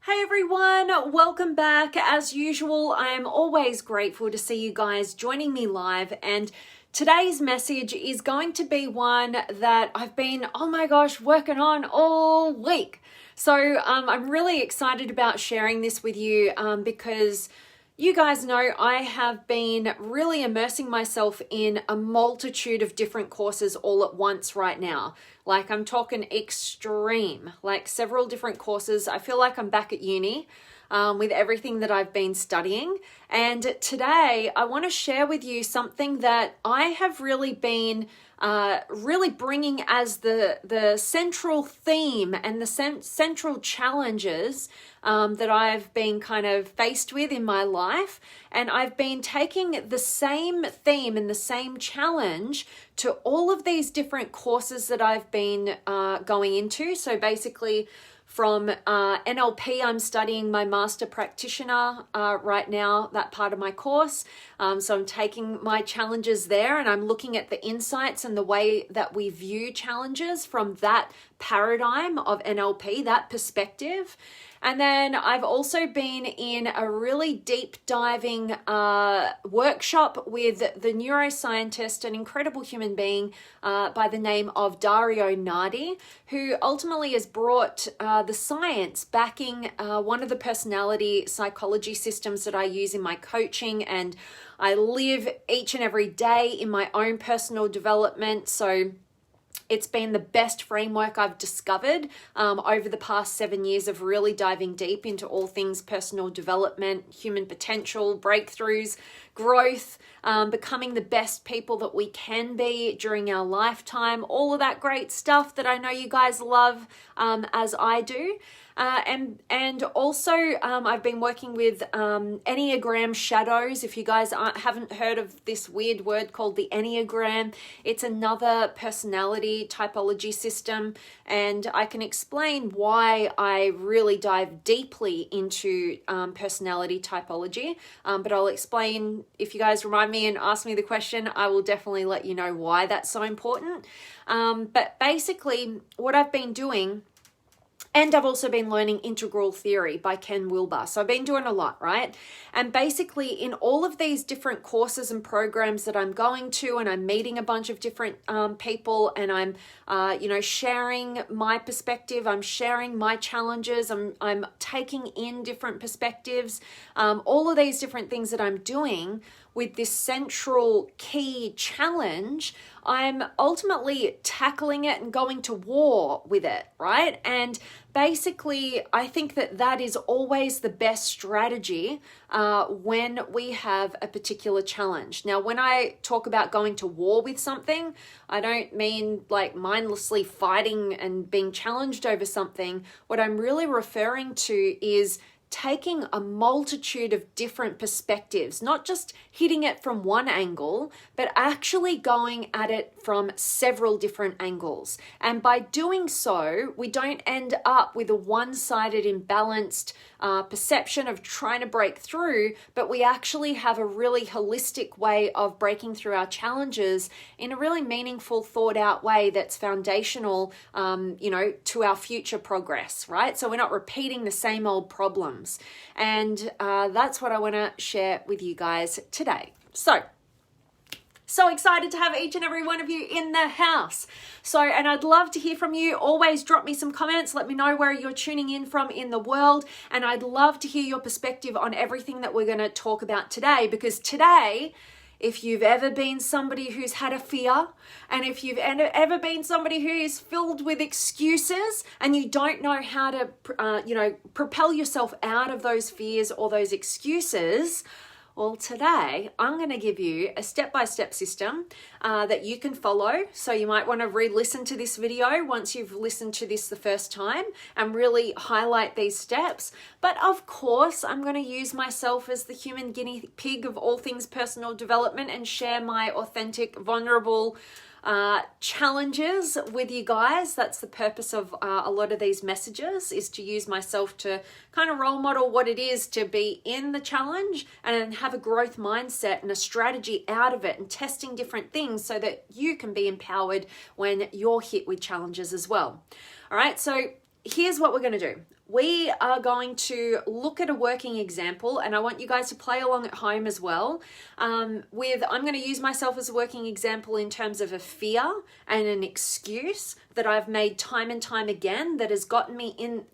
Hey everyone, welcome back. As usual, I am always grateful to see you guys joining me live, and today's message is going to be one that I've been, oh my gosh, working on all week. So I'm really excited about sharing this with you because you guys know I have been really immersing myself in a multitude of different courses all at once right now. Like, I'm talking extreme, like several different courses. I feel like I'm back at uni with everything that I've been studying. And today I want to share with you something that I have really been really bringing as the central theme and the central challenges that I've been kind of faced with in my life. And I've been taking the same theme and the same challenge to all of these different courses that I've been going into. So basically, from NLP, I'm studying my master practitioner right now, that part of my course. So I'm taking my challenges there and I'm looking at the insights and the way that we view challenges from that paradigm of NLP, that perspective. And then I've also been in a really deep diving workshop with the neuroscientist, an incredible human being by the name of Dario Nardi, who ultimately has brought the science backing one of the personality psychology systems that I use in my coaching, and I live each and every day in my own personal development. So it's been the best framework I've discovered over the past 7 years of really diving deep into all things personal development, human potential, breakthroughs, growth, becoming the best people that we can be during our lifetime, all of that great stuff that I know you guys love as I do. And also I've been working with Enneagram shadows. If you guys haven't heard of this weird word called the Enneagram, it's another personality typology system, and I can explain why I really dive deeply into personality typology, but I'll explain, if you guys remind me and ask me the question, I will definitely let you know why that's so important. But basically what I've been doing, and I've also been learning Integral Theory by Ken Wilber. So I've been doing a lot, right? And basically in all of these different courses and programs that I'm going to, and I'm meeting a bunch of different people, and I'm, sharing my perspective, I'm sharing my challenges, I'm taking in different perspectives, all of these different things that I'm doing with this central key challenge, I'm ultimately tackling it and going to war with it, right? And basically, I think that that is always the best strategy when we have a particular challenge. Now, when I talk about going to war with something, I don't mean like mindlessly fighting and being challenged over something. What I'm really referring to is taking a multitude of different perspectives, not just hitting it from one angle, but actually going at it from several different angles. And by doing so, we don't end up with a one-sided, imbalanced perception of trying to break through, but we actually have a really holistic way of breaking through our challenges in a really meaningful, thought out way that's foundational, to our future progress, right? So we're not repeating the same old problems. And that's what I want to share with you guys today. So excited to have each and every one of you in the house. And I'd love to hear from you. Always drop me some comments. Let me know where you're tuning in from in the world. And I'd love to hear your perspective on everything that we're going to talk about today. Because today, if you've ever been somebody who's had a fear, and if you've ever been somebody who is filled with excuses and you don't know how to, propel yourself out of those fears or those excuses, well, today I'm going to give you a step-by-step system that you can follow. So you might want to re-listen to this video once you've listened to this the first time and really highlight these steps. But of course, I'm going to use myself as the human guinea pig of all things personal development and share my authentic, vulnerable challenges with you guys. That's the purpose of a lot of these messages, is to use myself to kind of role model what it is to be in the challenge and have a growth mindset and a strategy out of it and testing different things so that you can be empowered when you're hit with challenges as well. All right, so here's what we're going to do. we are going to look at a working example, and I want you guys to play along at home as well. I'm going to use myself as a working example in terms of a fear and an excuse that I've made time and time again that has gotten in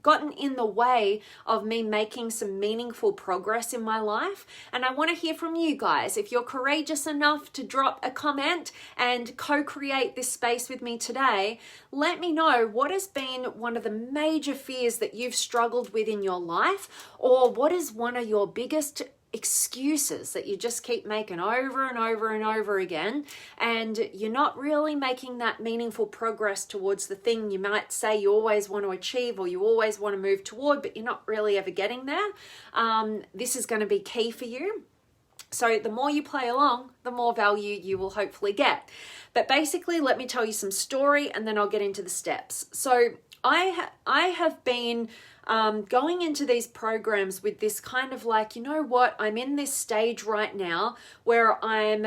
the way of me making some meaningful progress in my life. And I want to hear from you guys. If you're courageous enough to drop a comment and co-create this space with me today, let me know what has been one of the major fears that you've struggled with in your life, or what is one of your biggest excuses that you just keep making over and over and over again, and you're not really making that meaningful progress towards the thing you might say you always want to achieve or you always want to move toward, but you're not really ever getting there. This is going to be key for you. So the more you play along, the more value you will hopefully get. But basically, let me tell you some story and then I'll get into the steps. So I have been going into these programs with this kind of like, you know what, I'm in this stage right now where I'm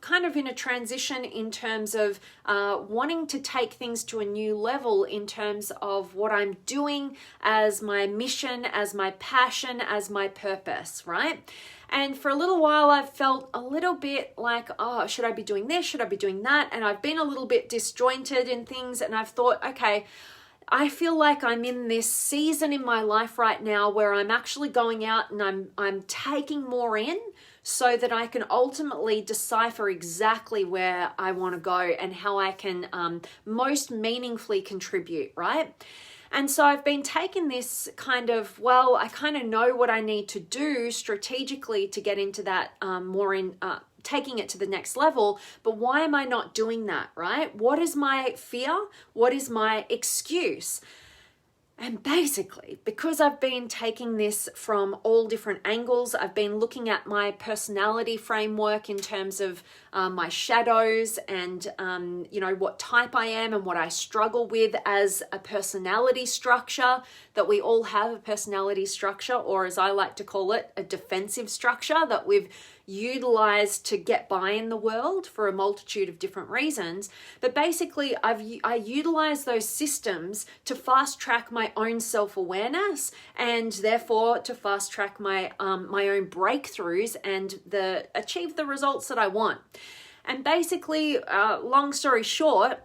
kind of in a transition in terms of wanting to take things to a new level in terms of what I'm doing as my mission, as my passion, as my purpose, right? And for a little while, I've felt a little bit like, oh, should I be doing this? Should I be doing that? And I've been a little bit disjointed in things. And I've thought, okay, I feel like I'm in this season in my life right now where I'm actually going out and I'm taking more in so that I can ultimately decipher exactly where I want to go and how I can most meaningfully contribute, right? And so I've been taking this kind of, well, I kind of know what I need to do strategically to get into that taking it to the next level, but why am I not doing that, right? What is my fear? What is my excuse? And basically, because I've been taking this from all different angles, I've been looking at my personality framework in terms of my shadows and, what type I am and what I struggle with as a personality structure, that we all have a personality structure, or as I like to call it, a defensive structure that we've utilized to get by in the world for a multitude of different reasons. But basically, I utilize those systems to fast track my own self-awareness and therefore to fast track my own breakthroughs and achieve the results that I want. And basically, long story short,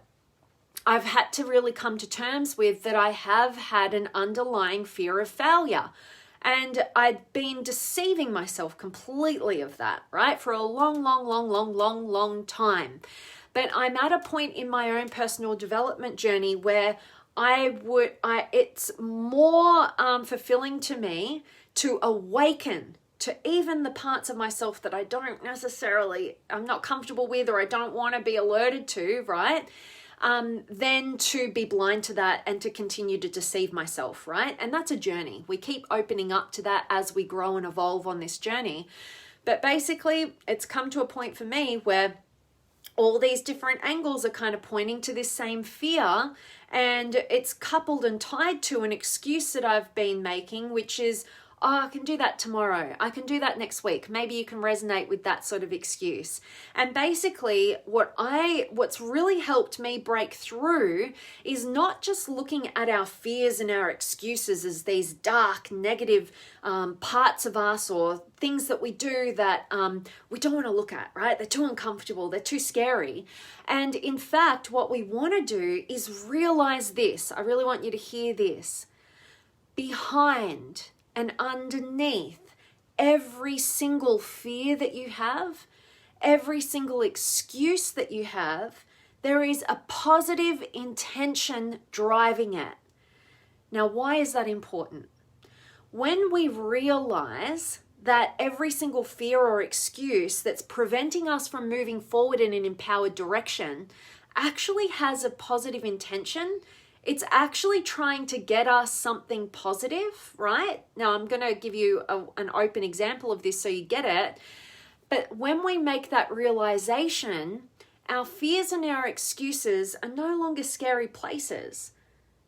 I've had to really come to terms with that I have had an underlying fear of failure. And I'd been deceiving myself completely of that, right? For a long time. But I'm at a point in my own personal development journey where it's more fulfilling to me to awaken to even the parts of myself that I'm not comfortable with or I don't want to be alerted to, right? Than to be blind to that and to continue to deceive myself, right? And that's a journey. We keep opening up to that as we grow and evolve on this journey. But basically, it's come to a point for me where all these different angles are kind of pointing to this same fear, and it's coupled and tied to an excuse that I've been making, which is, oh, I can do that tomorrow. I can do that next week. Maybe you can resonate with that sort of excuse. And basically, what's really helped me break through is not just looking at our fears and our excuses as these dark, negative parts of us or things that we do that we don't want to look at, right? They're too uncomfortable. They're too scary. And in fact, what we want to do is realize this. I really want you to hear this. Behind and underneath every single fear that you have, every single excuse that you have, there is a positive intention driving it. Now, why is that important? When we realize that every single fear or excuse that's preventing us from moving forward in an empowered direction actually has a positive intention, it's actually trying to get us something positive, right? Now, I'm going to give you an open example of this so you get it. But when we make that realization, our fears and our excuses are no longer scary places.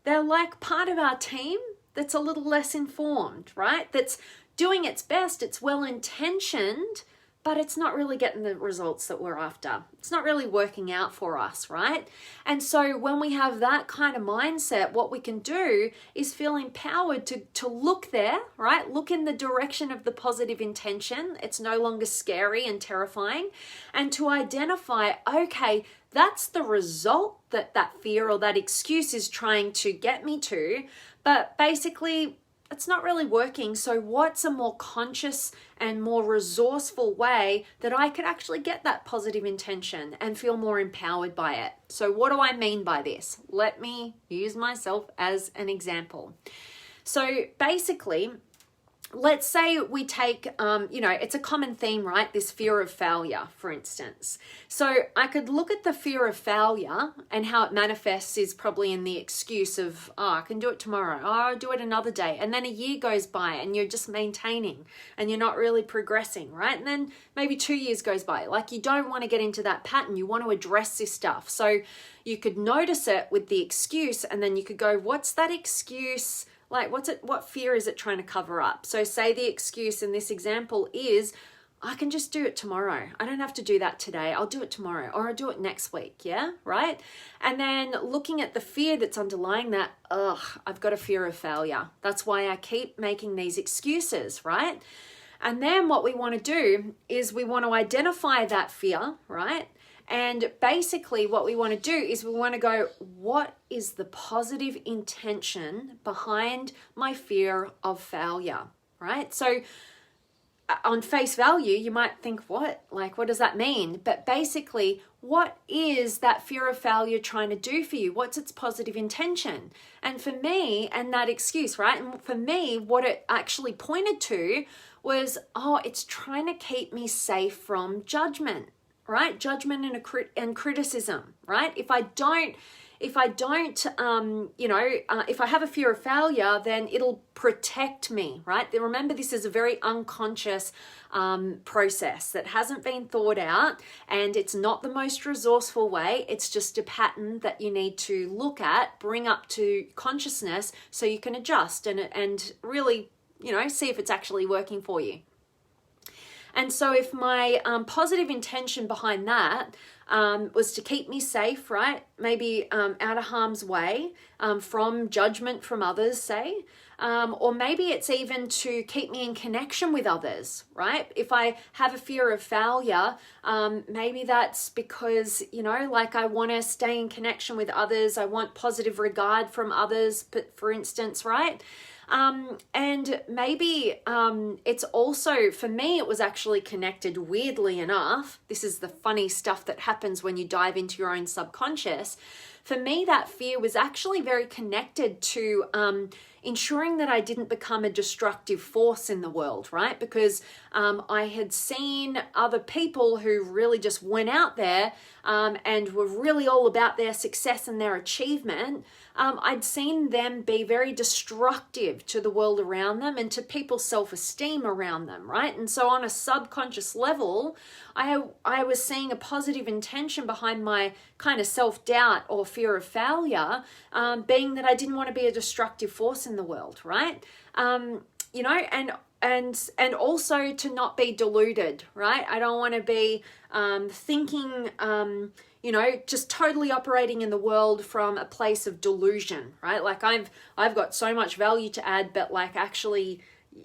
They're like part of our team that's a little less informed, right? That's doing its best, it's well-intentioned, but it's not really getting the results that we're after. It's not really working out for us, right? And so when we have that kind of mindset, what we can do is feel empowered to look there, right? Look in the direction of the positive intention. It's no longer scary and terrifying. And to identify, okay, that's the result that that fear or that excuse is trying to get me to, but basically it's not really working. So what's a more conscious and more resourceful way that I could actually get that positive intention and feel more empowered by it? So what do I mean by this? Let me use myself as an example. So basically, let's say we take, it's a common theme, right? This fear of failure, for instance. So I could look at the fear of failure and how it manifests is probably in the excuse of, I can do it tomorrow. I'll do it another day. And then a year goes by and you're just maintaining and you're not really progressing, right? And then maybe 2 years goes by. Like, you don't want to get into that pattern. You want to address this stuff. So you could notice it with the excuse, and then you could go, what's that excuse? Like, what fear is it trying to cover up? So say the excuse in this example is, I can just do it tomorrow. I don't have to do that today. I'll do it tomorrow, or I'll do it next week. Yeah, right? And then looking at the fear that's underlying that, I've got a fear of failure. That's why I keep making these excuses, right? And then what we want to do is we want to identify that fear, right? And basically what we want to do is we want to go, what is the positive intention behind my fear of failure, right? So on face value, you might think, what does that mean? But basically, what is that fear of failure trying to do for you? What's its positive intention? And for me, and that excuse, right? And for me, what it actually pointed to was, it's trying to keep me safe from judgment. Right? Judgment and criticism, right? If I have a fear of failure, then it'll protect me, right? Remember, this is a very unconscious process that hasn't been thought out, and it's not the most resourceful way. It's just a pattern that you need to look at, bring up to consciousness so you can adjust and really, see if it's actually working for you. And so if my positive intention behind that was to keep me safe, right? Maybe out of harm's way from judgment from others, say, or maybe it's even to keep me in connection with others, right? If I have a fear of failure, maybe that's because, I want to stay in connection with others. I want positive regard from others, but for instance, right? And maybe it's also, for me, it was actually connected, weirdly enough. This is the funny stuff that happens when you dive into your own subconscious. For me, that fear was actually very connected to ensuring that I didn't become a destructive force in the world, right? Because I had seen other people who really just went out there and were really all about their success and their achievement. I'd seen them be very destructive to the world around them and to people's self-esteem around them, right? And so on a subconscious level, I was seeing a positive intention behind my kind of self-doubt or fear of failure, being that I didn't want to be a destructive force in the world, right? And also to not be deluded, right? I don't want to be thinking, just totally operating in the world from a place of delusion, right? Like I've got so much value to add, but actually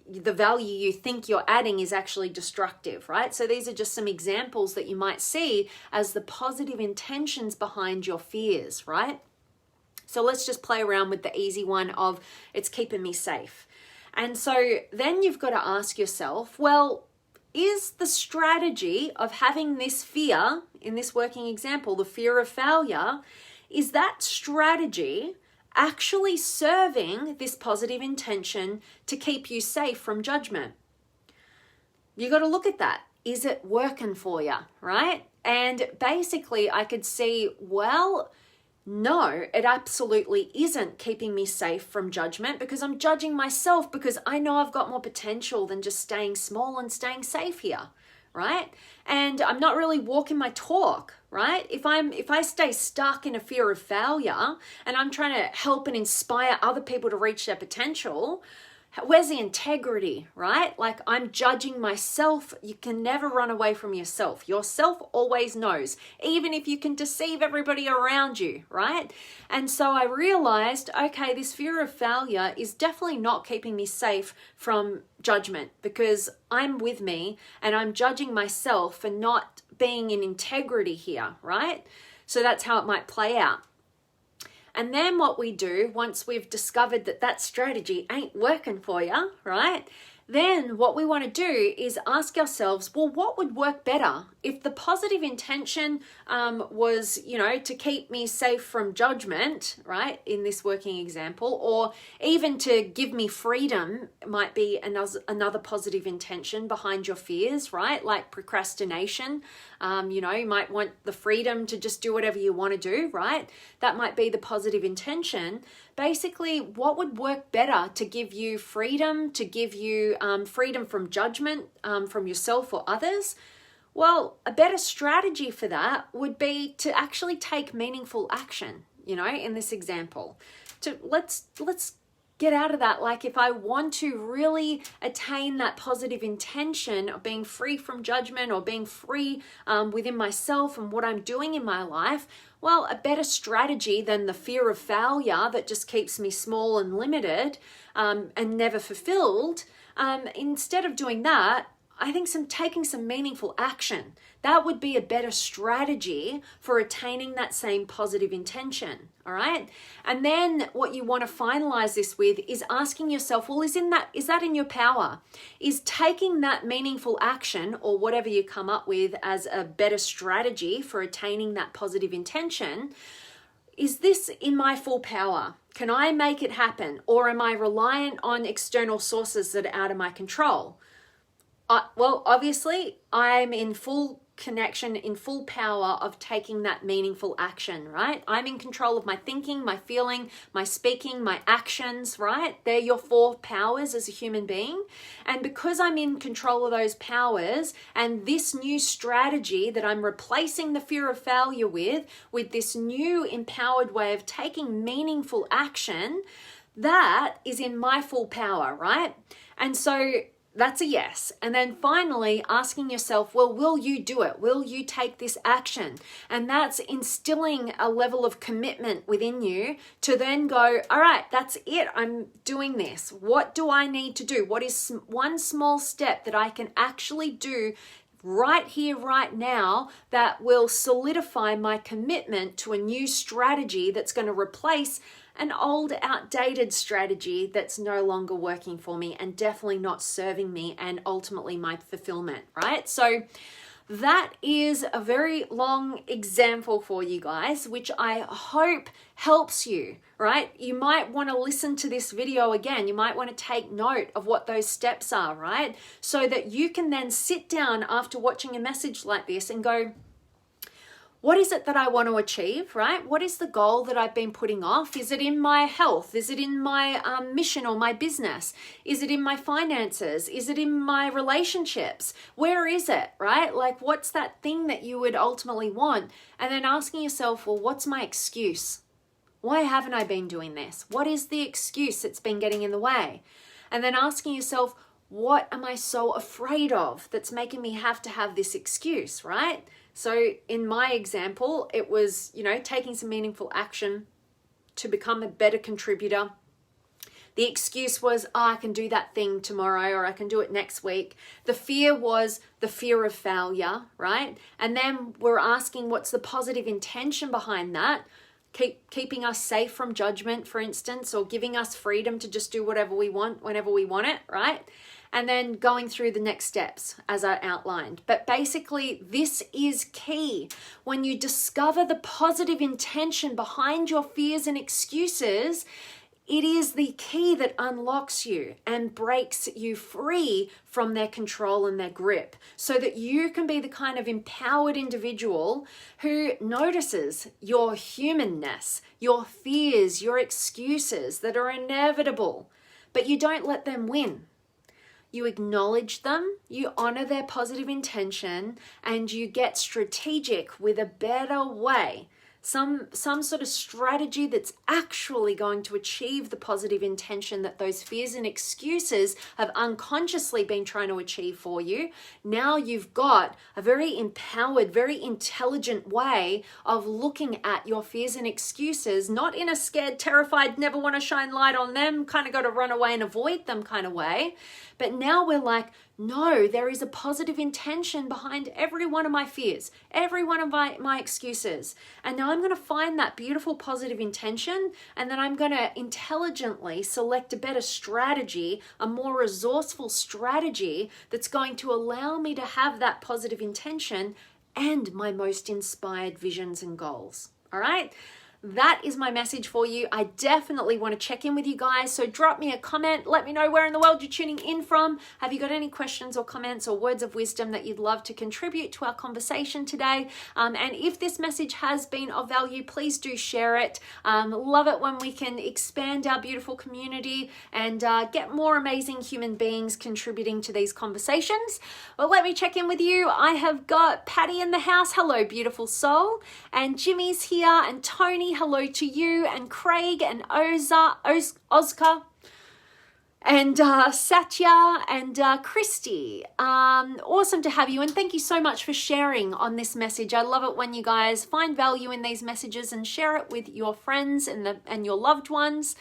the value you think you're adding is actually destructive, right? So these are just some examples that you might see as the positive intentions behind your fears, right? So let's just play around with the easy one of it's keeping me safe. And so then you've got to ask yourself, well, is the strategy of having this fear, in this working example, the fear of failure, is that strategy actually serving this positive intention to keep you safe from judgment? You got to look at that. Is it working for you, right? And basically I could see, well, no, it absolutely isn't keeping me safe from judgment, because I'm judging myself because I know I've got more potential than just staying small and staying safe here, right? And I'm not really walking my talk, right? If I stay stuck in a fear of failure and I'm trying to help and inspire other people to reach their potential, Where's the integrity, right? Like, I'm judging myself. You can never run away from yourself. Yourself always knows, even if you can deceive everybody around you, right? And so I realized, okay, this fear of failure is definitely not keeping me safe from judgment, because I'm with me and I'm judging myself for not being in integrity here, right? So that's how it might play out. And then what we do, once we've discovered that that strategy ain't working for you, right? Then what we want to do is ask ourselves, well, what would work better? If the positive intention was, to keep me safe from judgment, right, in this working example, or even to give me freedom, might be another positive intention behind your fears, right? Like procrastination. You might want the freedom to just do whatever you want to do, right? That might be the positive intention. Basically, what would work better to give you freedom, to give you freedom from judgment from yourself or others? Well, a better strategy for that would be to actually take meaningful action, in this example. Let's get out of that. Like, if I want to really attain that positive intention of being free from judgment or being free within myself and what I'm doing in my life, well, a better strategy than the fear of failure that just keeps me small and limited and never fulfilled. Instead of doing that, I think taking some meaningful action, that would be a better strategy for attaining that same positive intention, all right? And then what you want to finalize this with is asking yourself, well, is that in your power? Is taking that meaningful action, or whatever you come up with as a better strategy for attaining that positive intention, is this in my full power? Can I make it happen? Or am I reliant on external sources that are out of my control? Well, obviously, I'm in full connection, in full power of taking that meaningful action, right? I'm in control of my thinking, my feeling, my speaking, my actions, right? They're your 4 powers as a human being. And because I'm in control of those powers, and this new strategy that I'm replacing the fear of failure with this new empowered way of taking meaningful action, that is in my full power, right? And so that's a yes. And then finally asking yourself, well, will you do it? Will you take this action? And that's instilling a level of commitment within you to then go, all right, that's it. I'm doing this. What do I need to do? What is one small step that I can actually do right here, right now, that will solidify my commitment to a new strategy that's going to replace an old, outdated strategy that's no longer working for me and definitely not serving me and ultimately my fulfillment, right? So that is a very long example for you guys, which I hope helps you, right? You might want to listen to this video again. You might want to take note of what those steps are, right? So that you can then sit down after watching a message like this and go, what is it that I want to achieve, right? What is the goal that I've been putting off? Is it in my health? Is it in my mission or my business? Is it in my finances? Is it in my relationships? Where is it, right? Like, what's that thing that you would ultimately want? And then asking yourself, well, what's my excuse? Why haven't I been doing this? What is the excuse that's been getting in the way? And then asking yourself, what am I so afraid of that's making me have to have this excuse, right? So in my example, it was, taking some meaningful action to become a better contributor. The excuse was, I can do that thing tomorrow, or I can do it next week. The fear was the fear of failure, right? And then we're asking, what's the positive intention behind that? Keeping us safe from judgment, for instance, or giving us freedom to just do whatever we want, whenever we want it, right? And then going through the next steps as I outlined. But basically, this is key. When you discover the positive intention behind your fears and excuses, it is the key that unlocks you and breaks you free from their control and their grip, so that you can be the kind of empowered individual who notices your humanness, your fears, your excuses that are inevitable, but you don't let them win. You acknowledge them, you honor their positive intention, and you get strategic with a better way some sort of strategy that's actually going to achieve the positive intention that those fears and excuses have unconsciously been trying to achieve for you. Now you've got a very empowered, very intelligent way of looking at your fears and excuses, not in a scared, terrified, never want to shine light on them, kind of got to run away and avoid them kind of way. But now we're like, no, there is a positive intention behind every one of my fears, every one of my excuses. And now I'm going to find that beautiful positive intention, and then I'm going to intelligently select a better strategy, a more resourceful strategy that's going to allow me to have that positive intention and my most inspired visions and goals. All right? That is my message for you. I definitely want to check in with you guys. So drop me a comment. Let me know where in the world you're tuning in from. Have you got any questions or comments or words of wisdom that you'd love to contribute to our conversation today? And if this message has been of value, please do share it. Love it when we can expand our beautiful community and get more amazing human beings contributing to these conversations. Well, let me check in with you. I have got Patty in the house. Hello, beautiful soul. And Jimmy's here, and Tony. Hello to you, and Craig and Oscar and Satya and Christy. Awesome to have you, and thank you so much for sharing on this message. I love it when you guys find value in these messages and share it with your friends and your loved ones.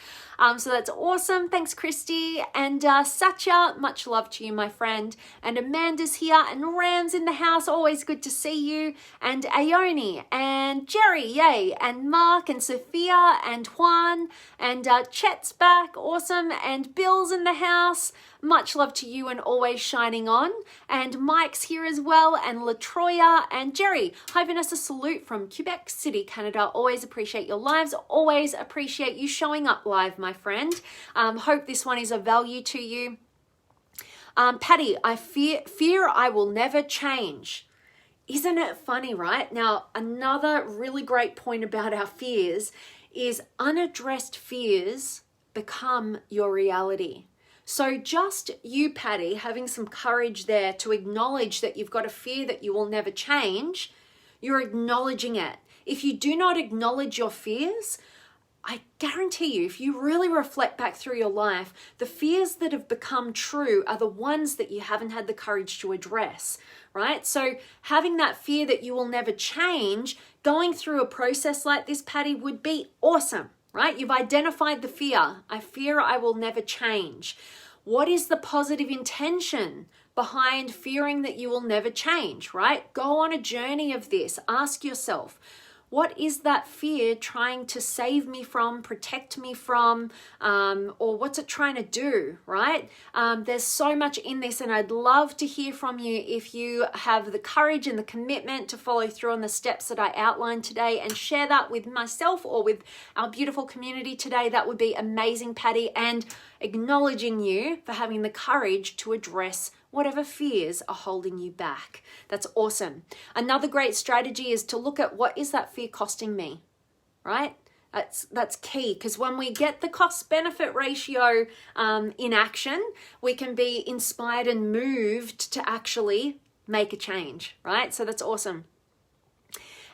So that's awesome. Thanks, Christy. And Satya, much love to you, my friend. And Amanda's here, and Ram's in the house. Always good to see you. And Aoni and Jerry, yay. And Mark and Sophia and Juan and Chet's back. Awesome. And Bill's in the house. Much love to you and always shining on. And Mike's here as well, and LaTroya and Jerry. Hi, Vanessa. Salute from Quebec City, Canada. Always appreciate your lives. Always appreciate you showing up live, my friend. Hope this one is of value to you. Patty, I fear I will never change. Isn't it funny, right? Now, another really great point about our fears is unaddressed fears become your reality. So just you, Patty, having some courage there to acknowledge that you've got a fear that you will never change, you're acknowledging it. If you do not acknowledge your fears, I guarantee you, if you really reflect back through your life, the fears that have become true are the ones that you haven't had the courage to address, right? So having that fear that you will never change, going through a process like this, Patty, would be awesome. Right? You've identified the fear. I fear I will never change. What is the positive intention behind fearing that you will never change, right? Go on a journey of this. Ask yourself, what is that fear trying to save me from, protect me from, or what's it trying to do, right? There's so much in this, and I'd love to hear from you if you have the courage and the commitment to follow through on the steps that I outlined today and share that with myself or with our beautiful community today. That would be amazing, Patty, and acknowledging you for having the courage to address whatever fears are holding you back. That's awesome. Another great strategy is to look at what is that fear costing me, right? That's key, because when we get the cost-benefit ratio in action, we can be inspired and moved to actually make a change, right? So that's awesome.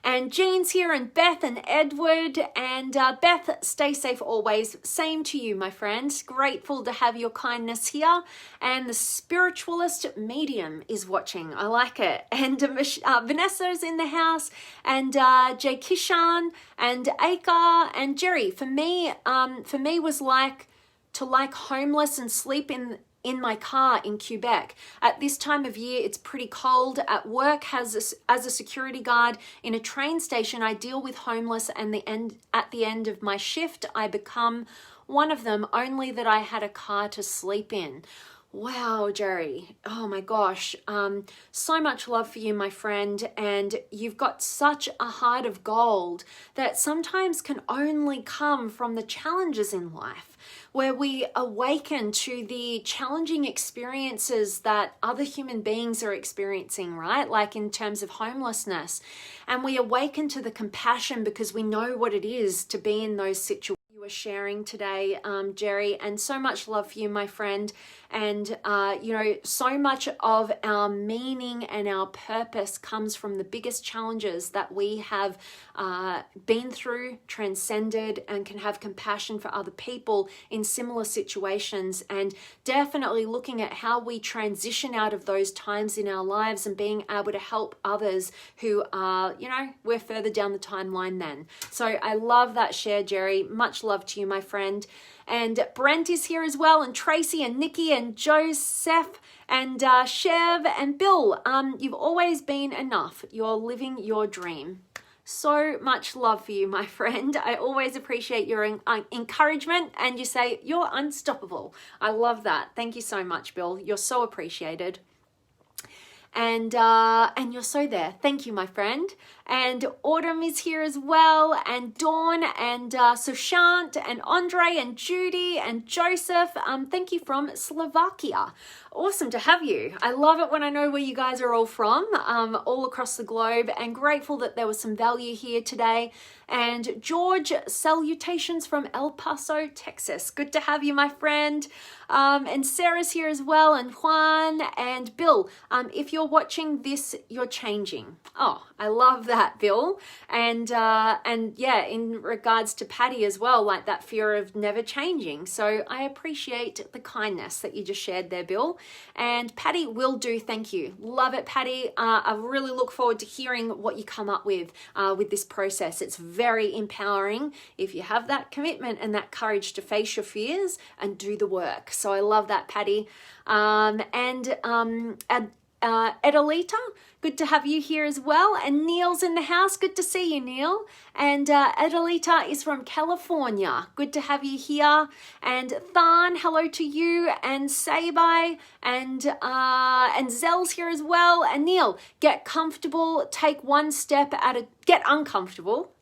And Jean's here, and Beth and Edward. And Beth, stay safe always. Same to you, my friend. Grateful to have your kindness here. And the spiritualist medium is watching. I like it. And Vanessa's in the house. And Jay Kishan and Aka and Jerry. For me was like to like homeless and sleep in my car in Quebec. At this time of year, it's pretty cold. At work, as a security guard in a train station, I deal with homeless, and at the end of my shift, I become one of them, only that I had a car to sleep in. Wow, Jerry. Oh my gosh. So much love for you, my friend. And you've got such a heart of gold that sometimes can only come from the challenges in life, where we awaken to the challenging experiences that other human beings are experiencing, right? Like in terms of homelessness. And we awaken to the compassion because we know what it is to be in those situations were sharing today, Jerry, and so much love for you, my friend. And, so much of our meaning and our purpose comes from the biggest challenges that we have been through, transcended, and can have compassion for other people in similar situations. And definitely looking at how we transition out of those times in our lives and being able to help others who are, we're further down the timeline then. So I love that share, Jerry. Much love to you, my friend. And Brent is here as well, and Tracy and Nikki and Joseph and Chev and Bill. You've always been enough. You're living your dream. So much love for you, my friend. I always appreciate your encouragement, and you say you're unstoppable. I love that. Thank you so much, Bill. You're so appreciated. And you're so there. Thank you, my friend. And Autumn is here as well, and Dawn, and Sushant, and Andre, and Judy, and Joseph. Thank you from Slovakia. Awesome to have you. I love it when I know where you guys are all from, all across the globe, and grateful that there was some value here today. And George, salutations from El Paso, Texas. Good to have you, my friend. And Sarah's here as well, and Juan, and Bill. If you're watching this, you're changing. Oh, I love that, Bill. And yeah, in regards to Patty as well, like that fear of never changing. So I appreciate the kindness that you just shared there, Bill. And Patty, will do. Thank you. Love it, Patty. I really look forward to hearing what you come up with this process. It's very empowering if you have that commitment and that courage to face your fears and do the work. So I love that, Patty. Edalita, good to have you here as well. And Neil's in the house. Good to see you, Neil. And Edalita is from California. Good to have you here. And Than, hello to you. And Sabai and Zell's here as well. And Neil, get comfortable. Take one step get uncomfortable.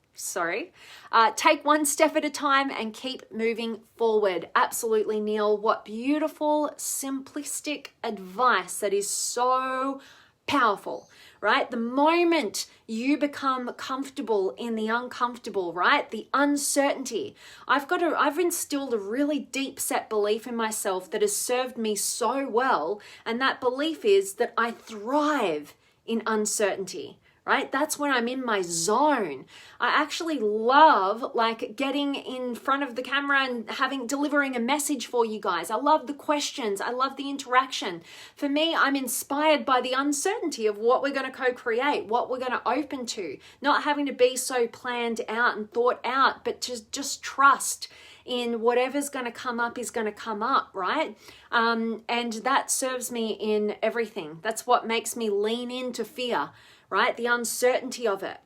Take one step at a time and keep moving forward. Absolutely, Neil. What beautiful, simplistic advice that is so powerful, right? The moment you become comfortable in the uncomfortable, right? The uncertainty. I've instilled a really deep set belief in myself that has served me so well. And that belief is that I thrive in uncertainty. Right? That's when I'm in my zone. I actually love getting in front of the camera and delivering a message for you guys. I love the questions. I love the interaction. For me, I'm inspired by the uncertainty of what we're going to co-create, what we're going to open to, not having to be so planned out and thought out, but just trust in whatever's going to come up is going to come up, right? And that serves me in everything. That's what makes me lean into fear, right? The uncertainty of it,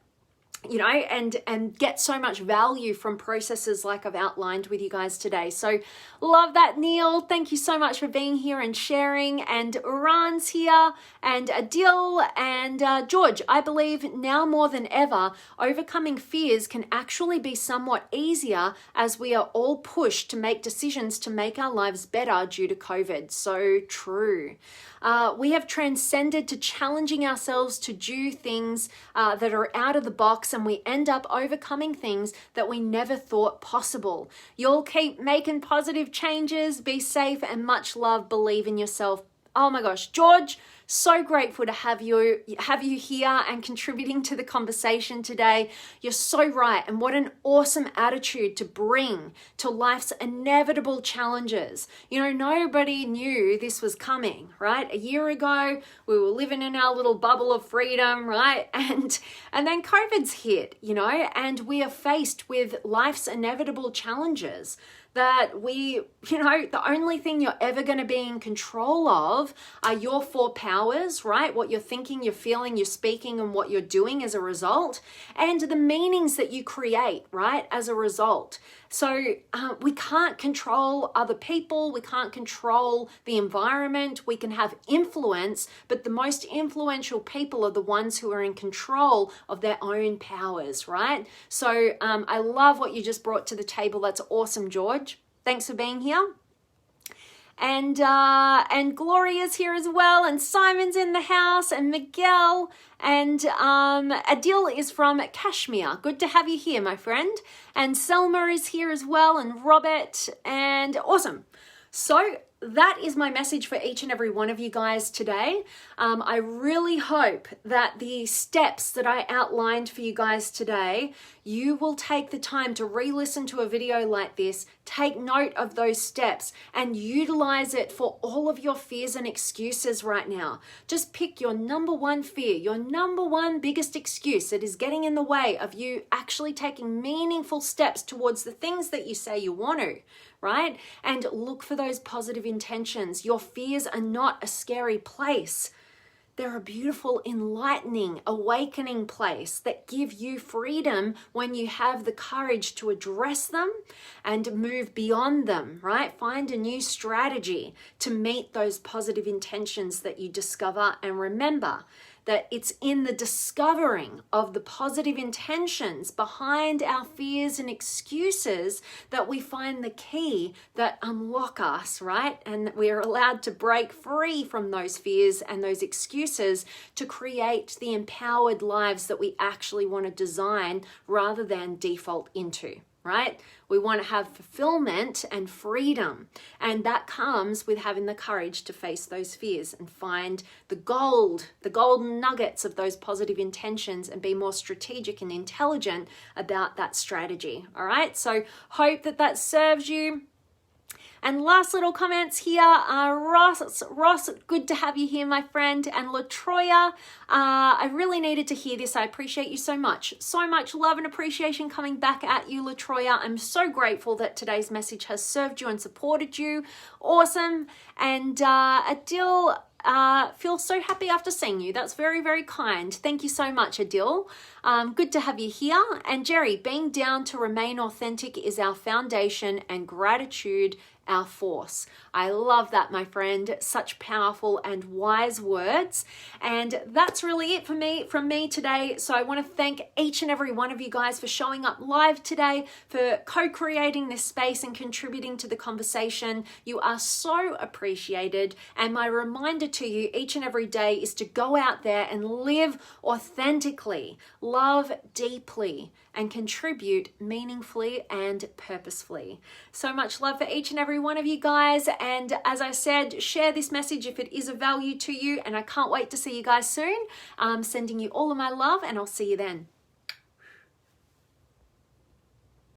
and get so much value from processes like I've outlined with you guys today. So love that, Neil. Thank you so much for being here and sharing. And Uran's here, and Adil, and George. I believe now more than ever, overcoming fears can actually be somewhat easier as we are all pushed to make decisions to make our lives better due to COVID. So true. We have transcended to challenging ourselves to do things that are out of the box, and we end up overcoming things that we never thought possible. You'll keep making positive changes, be safe, and much love. Believe in yourself. Oh my gosh, George, so grateful to have you here and contributing to the conversation today. You're so right. And what an awesome attitude to bring to life's inevitable challenges. Nobody knew this was coming, right? A year ago, we were living in our little bubble of freedom, right? And then COVID's hit, and we are faced with life's inevitable challenges that the only thing you're ever going to be in control of are your 4 powers, right? What you're thinking, you're feeling, you're speaking, and what you're doing as a result, and the meanings that you create, right, as a result. So we can't control other people. We can't control the environment. We can have influence, but the most influential people are the ones who are in control of their own powers, right? So I love what you just brought to the table. That's awesome, George. Thanks for being here. and Gloria's here as well, and Simon's in the house, and Miguel, and Adil is from Kashmir. Good to have you here, my friend. And Selma is here as well, and Robert, and awesome. So that is my message for each and every one of you guys today. I really hope that the steps that I outlined for you guys today, you will take the time to re-listen to a video like this, take note of those steps, and utilize it for all of your fears and excuses right now. Just pick your number one fear, your number one biggest excuse that is getting in the way of you actually taking meaningful steps towards the things that you say you want to, right? And look for those positive intentions. Your fears are not a scary place. They're a beautiful, enlightening, awakening place that give you freedom when you have the courage to address them and move beyond them, right? Find a new strategy to meet those positive intentions that you discover, and remember that it's in the discovering of the positive intentions behind our fears and excuses that we find the key that unlock us, right? And we are allowed to break free from those fears and those excuses to create the empowered lives that we actually want to design rather than default into. Right? We want to have fulfillment and freedom. And that comes with having the courage to face those fears and find the golden nuggets of those positive intentions, and be more strategic and intelligent about that strategy. All right. So hope that serves you. And last little comments here, Ross, good to have you here, my friend. And LaTroya, I really needed to hear this. I appreciate you so much. So much love and appreciation coming back at you, LaTroya. I'm so grateful that today's message has served you and supported you. Awesome. And Adil, feel so happy after seeing you. That's very, very kind. Thank you so much, Adil. Good to have you here. And Jerry, being down to remain authentic is our foundation, and gratitude our force. I love that, my friend. Such powerful and wise words. And that's really it from me today. So I want to thank each and every one of you guys for showing up live today, for co-creating this space and contributing to the conversation. You are so appreciated. And my reminder to you each and every day is to go out there and live authentically, love deeply, and contribute meaningfully and purposefully. So much love for each and every one of you guys. And as I said, share this message if it is of value to you. And I can't wait to see you guys soon. I'm sending you all of my love, and I'll see you then.